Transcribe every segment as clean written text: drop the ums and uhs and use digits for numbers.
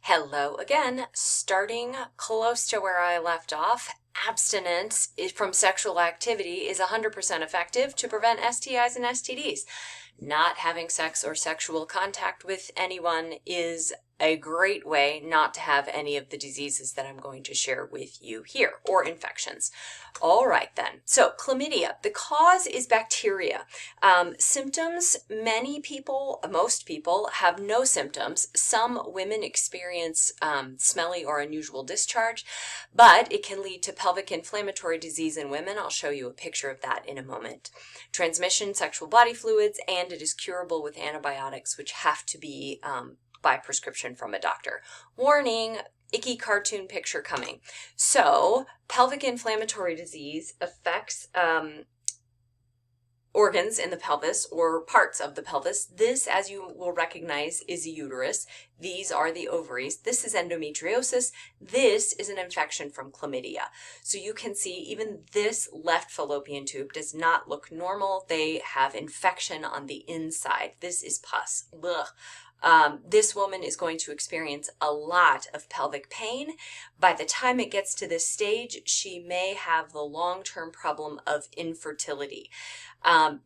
Hello again. Starting close to where I left off, abstinence from sexual activity is 100% effective to prevent STIs and STDs. Not having sex or sexual contact with anyone is a great way not to have any of the diseases that I'm going to share with you here, or infections. All right then. So chlamydia, the cause is bacteria. Symptoms, most people have no symptoms. Some women experience smelly or unusual discharge, but it can lead to pelvic inflammatory disease in women. I'll show you a picture of that in a moment. Transmission, sexual body fluids, and it is curable with antibiotics, which have to be by prescription from a doctor. Warning, icky cartoon picture coming. So pelvic inflammatory disease affects organs in the pelvis or parts of the pelvis. This, as you will recognize, is a uterus. These are the ovaries. This is endometriosis. This is an infection from chlamydia. So you can see even this left fallopian tube does not look normal. They have infection on the inside. This is pus. Ugh. This woman is going to experience a lot of pelvic pain. By the time it gets to this stage, she may have the long-term problem of infertility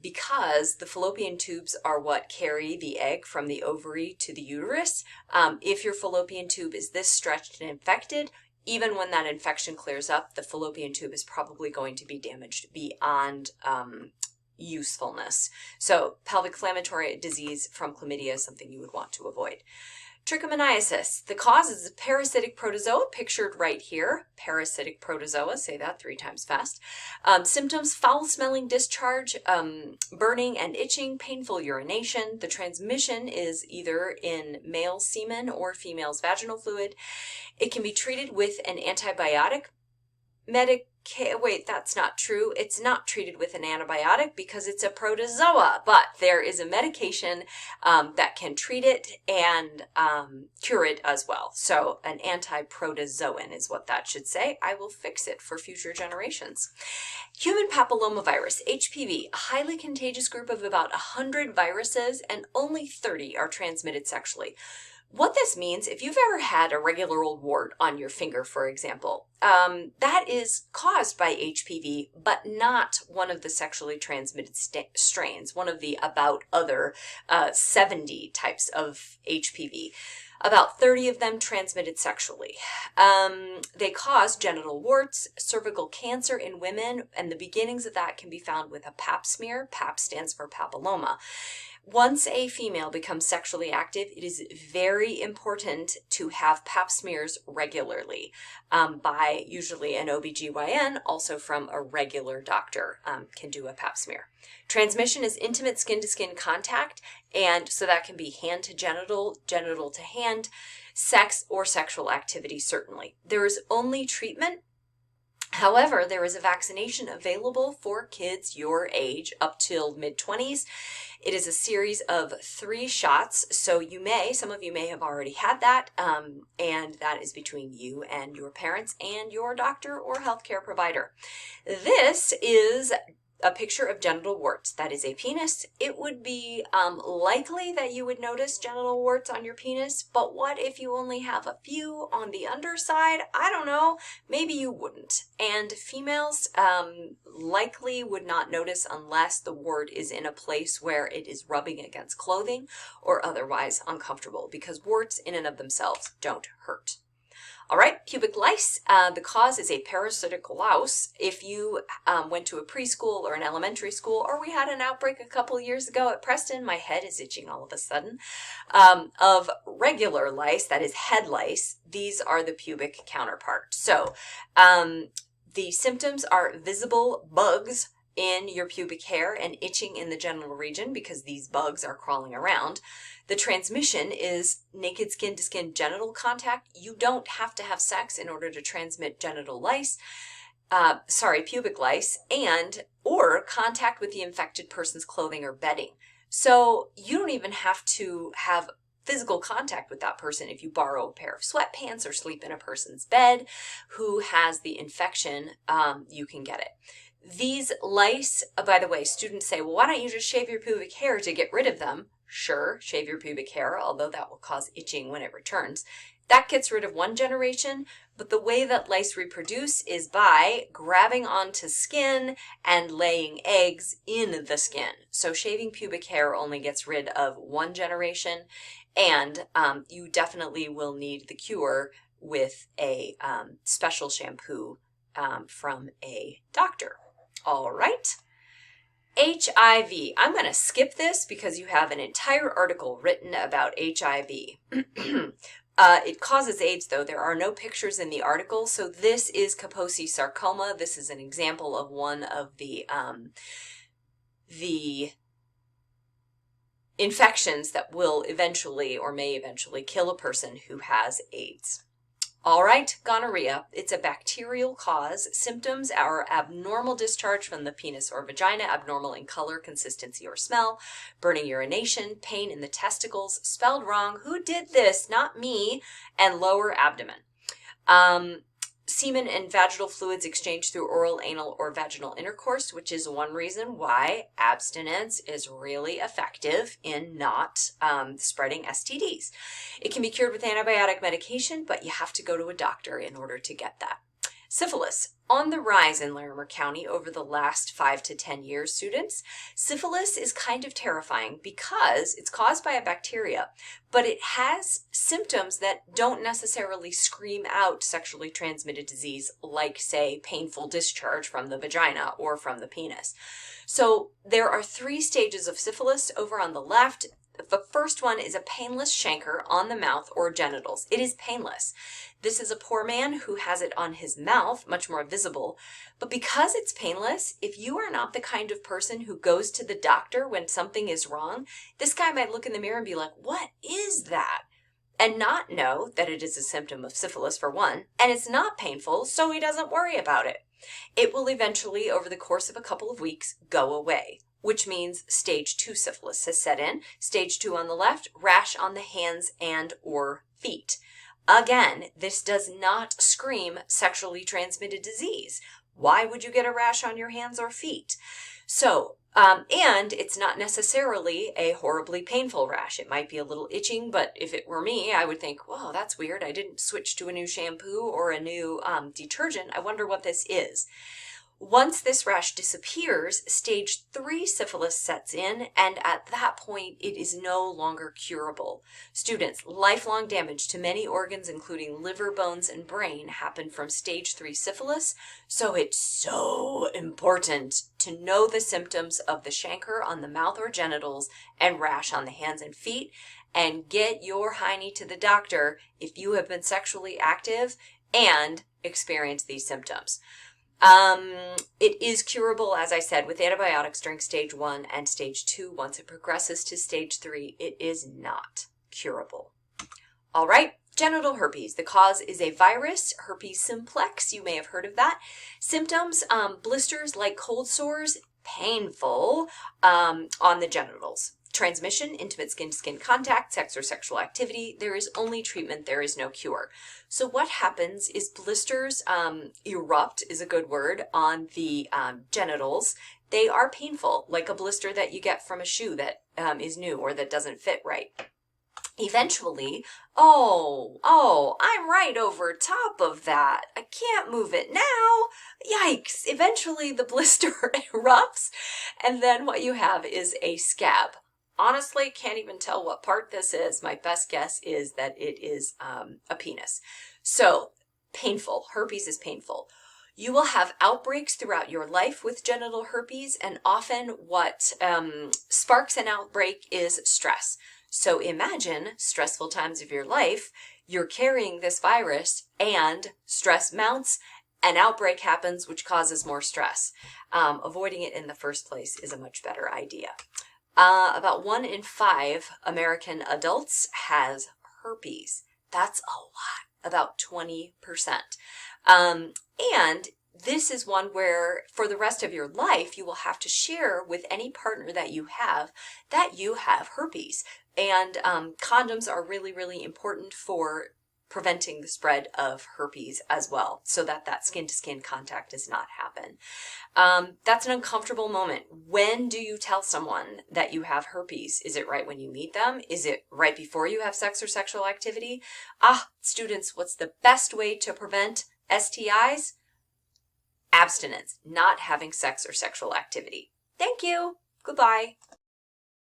because the fallopian tubes are what carry the egg from the ovary to the uterus. If your fallopian tube is this stretched and infected, even when that infection clears up, the fallopian tube is probably going to be damaged beyond usefulness. So pelvic inflammatory disease from chlamydia is something you would want to avoid. Trichomoniasis. The cause is a parasitic protozoa, pictured right here. Parasitic protozoa, say that 3 times fast. Symptoms, foul-smelling discharge, burning and itching, painful urination. The transmission is either in male semen or female's vaginal fluid. It can be treated with an antibiotic. Wait, that's not true. It's not treated with an antibiotic because it's a protozoa, but there is a medication that can treat it and cure it as well. So an antiprotozoan is what that should say. I will fix it for future generations. Human papillomavirus, HPV, a highly contagious group of about 100 viruses, and only 30 are transmitted sexually. What this means, if you've ever had a regular old wart on your finger, for example, that is caused by HPV, but not one of the sexually transmitted strains, one of the about other 70 types of HPV. About 30 of them transmitted sexually. They cause genital warts, cervical cancer in women, and the beginnings of that can be found with a pap smear. Pap stands for papilloma. Once a female becomes sexually active, it is very important to have pap smears regularly by usually an OBGYN, also from a regular doctor can do a pap smear. Transmission is intimate skin-to-skin contact, and so that can be hand to genital, genital to hand, sex or sexual activity certainly. There is only treatment. However, there is a vaccination available for kids your age up till mid-20s. It is a series of 3 shots, so some of you may have already had that, and that is between you and your parents and your doctor or healthcare provider. This is a picture of genital warts. That is a penis. It would be likely that you would notice genital warts on your penis, but what if you only have a few on the underside? I don't know. Maybe you wouldn't. And females likely would not notice unless the wart is in a place where it is rubbing against clothing or otherwise uncomfortable, because warts in and of themselves don't hurt. All right, pubic lice, the cause is a parasitic louse. If you went to a preschool or an elementary school, or we had an outbreak a couple years ago at Preston, my head is itching all of a sudden, of regular lice, that is head lice, these are the pubic counterpart. So the symptoms are visible bugs in your pubic hair and itching in the genital region because these bugs are crawling around. The transmission is naked skin-to-skin genital contact. You don't have to have sex in order to transmit genital lice, pubic lice, or contact with the infected person's clothing or bedding. So you don't even have to have physical contact with that person. If you borrow a pair of sweatpants or sleep in a person's bed who has the infection, you can get it. These lice, by the way, students say, well, why don't you just shave your pubic hair to get rid of them? Sure, shave your pubic hair, although that will cause itching when it returns. That gets rid of one generation, but the way that lice reproduce is by grabbing onto skin and laying eggs in the skin. So shaving pubic hair only gets rid of one generation, and you definitely will need the cure with a special shampoo from a doctor. All right. HIV. I'm going to skip this because you have an entire article written about HIV. It causes AIDS, though. There are no pictures in the article. So this is Kaposi sarcoma. This is an example of one of the infections that will eventually or may eventually kill a person who has AIDS. All right, gonorrhea. It's a bacterial cause. Symptoms are abnormal discharge from the penis or vagina, abnormal in color, consistency, or smell, burning urination, pain in the testicles, spelled wrong. Who did this? Not me. And lower abdomen. Semen and vaginal fluids exchanged through oral, anal, or vaginal intercourse, which is one reason why abstinence is really effective in not spreading STDs. It can be cured with antibiotic medication, but you have to go to a doctor in order to get that. Syphilis, on the rise in Larimer County over the last 5 to 10 years, students. Syphilis is kind of terrifying because it's caused by a bacteria, but it has symptoms that don't necessarily scream out sexually transmitted disease, like, say, painful discharge from the vagina or from the penis. So there are 3 stages of syphilis over on the left. The first one is a painless chancre on the mouth or genitals. It is painless. This is a poor man who has it on his mouth, much more visible. But because it's painless, if you are not the kind of person who goes to the doctor when something is wrong, this guy might look in the mirror and be like, "What is that?" And not know that it is a symptom of syphilis, for one, and it's not painful, so he doesn't worry about it. It will eventually, over the course of a couple of weeks, go away, which means stage 2 syphilis has set in. Stage 2 on the left, rash on the hands and or feet. Again, this does not scream sexually transmitted disease. Why would you get a rash on your hands or feet? So, and it's not necessarily a horribly painful rash. It might be a little itching, but if it were me, I would think, whoa, that's weird. I didn't switch to a new shampoo or a new detergent. I wonder what this is. Once this rash disappears, stage 3 syphilis sets in, and at that point, it is no longer curable. Students, lifelong damage to many organs, including liver, bones, and brain, happen from stage 3 syphilis, so it's so important to know the symptoms of the chancre on the mouth or genitals and rash on the hands and feet, and get your hiney to the doctor if you have been sexually active and experience these symptoms. It is curable, as I said, with antibiotics during stage 1 and stage 2. Once it progresses to stage 3, it is not curable. All right, genital herpes. The cause is a virus, herpes simplex. You may have heard of that. Symptoms, blisters like cold sores, painful on the genitals. Transmission, intimate skin-to-skin contact, sex or sexual activity. There is only treatment. There is no cure. So what happens is blisters erupt, is a good word, on the genitals. They are painful, like a blister that you get from a shoe that is new or that doesn't fit right. Eventually, oh, I'm right over top of that. I can't move it now. Yikes. Eventually the blister erupts, and then what you have is a scab. Honestly, can't even tell what part this is. My best guess is that it is a penis. So, painful. Herpes is painful. You will have outbreaks throughout your life with genital herpes, and often what sparks an outbreak is stress. So imagine stressful times of your life, you're carrying this virus, and stress mounts, an outbreak happens, which causes more stress. Avoiding it in the first place is a much better idea. About 1 in 5 American adults has herpes. That's a lot, about 20%. And this is one where for the rest of your life, you will have to share with any partner that you have herpes. And condoms are really, really important for preventing the spread of herpes as well, so that that skin-to-skin contact does not happen. That's an uncomfortable moment. When do you tell someone that you have herpes? Is it right when you meet them? Is it right before you have sex or sexual activity? Students, what's the best way to prevent STIs? Abstinence, not having sex or sexual activity. Thank you. Goodbye.